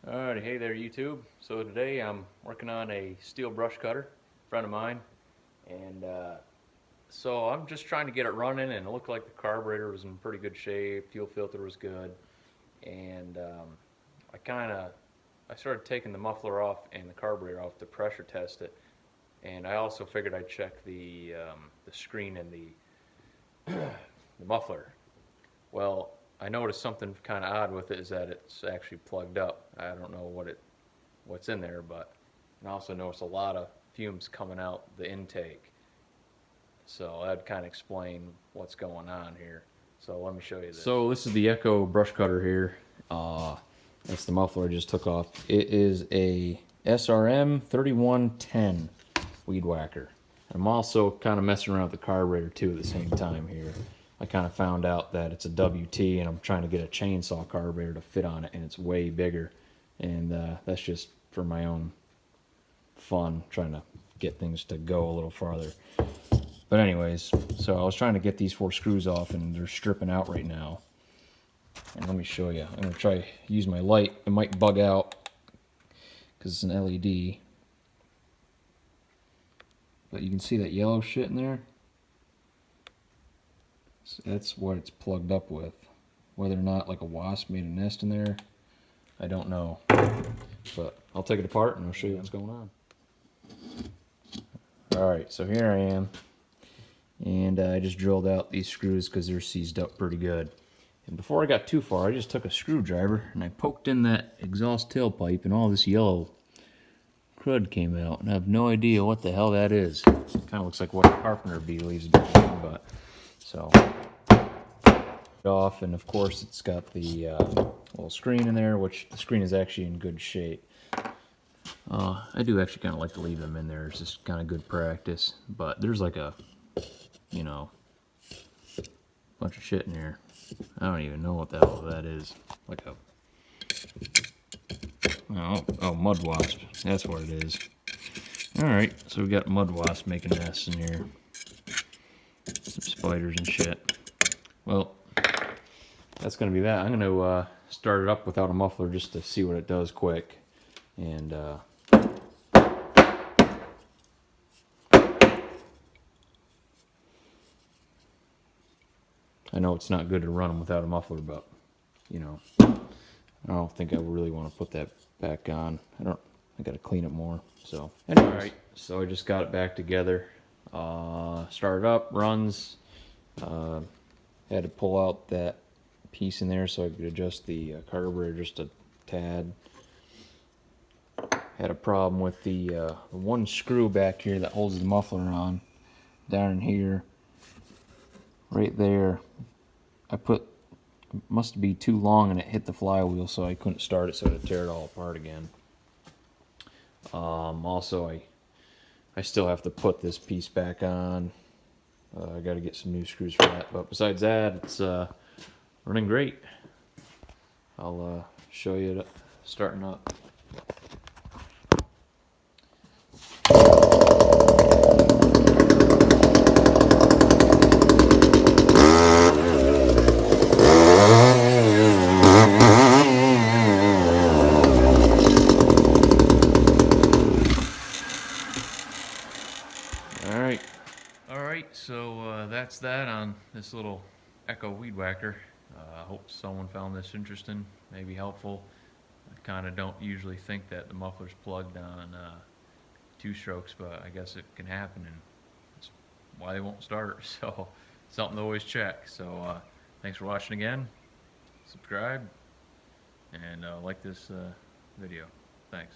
Alrighty, hey there YouTube. So today I'm working on a steel brush cutter, friend of mine, and so I'm just trying to get it running, and it looked like the carburetor was in pretty good shape, fuel filter was good, and I started taking the muffler off and the carburetor off to pressure test it, and I also figured I'd check the screen and the muffler. Well, I noticed something kind of odd with it is that it's actually plugged up. I don't know what's in there, but I also noticed a lot of fumes coming out the intake. So that'd kind of explain what's going on here. So let me show you this. So this is the Echo brush cutter here. That's the muffler I just took off. It is a SRM-3110 weed whacker. I'm also kind of messing around with the carburetor too at the same time here. I kind of found out that it's a WT, and I'm trying to get a chainsaw carburetor to fit on it, and it's way bigger. And that's just for my own fun, trying to get things to go a little farther. But anyways, so I was trying to get these 4 screws off, and they're stripping out right now. And let me show you. I'm going to try to use my light. It might bug out because it's an LED. But you can see that yellow shit in there. So that's what it's plugged up with. Whether or not like a wasp made a nest in there, I don't know. But I'll take it apart and I'll show you what's going on. Alright, so here I am. And I just drilled out these screws because they're seized up pretty good. And before I got too far, I just took a screwdriver and I poked in that exhaust tailpipe, and all this yellow crud came out. And I have no idea what the hell that is. Kind of looks like what a carpenter bee leaves behind, but so off, and of course it's got the little screen in there, which the screen is actually in good shape. I do actually kind of like to leave them in there. It's just kind of good practice, but there's like a, you know, bunch of shit in here. I don't even know what the hell that is. Like a oh, mud wasp. That's what it is. Alright, so we got mud wasp making nests in here. Some spiders and shit. Well, that's going to be that. I'm going to start it up without a muffler just to see what it does quick. And I know it's not good to run them without a muffler, but you know, I don't think I really want to put that back on. I got to clean it more. So anyway, all right. So I just got it back together. Started up, runs. Had to pull out that piece in there so I could adjust the carburetor just a tad. Had a problem with the one screw back here that holds the muffler on. Down in here, right there, I put, must be too long, and it hit the flywheel, so I couldn't start it, so to tear it all apart again. Also, I still have to put this piece back on. I got to get some new screws for that, but besides that, it's running great. I'll show you it starting up. Alright, so that's that on this little Echo weed whacker. I hope someone found this interesting, maybe helpful. I kind of don't usually think that the muffler's plugged on 2 strokes, but I guess it can happen, and that's why they won't start. So something to always check. So thanks for watching again. Subscribe and like this video. Thanks.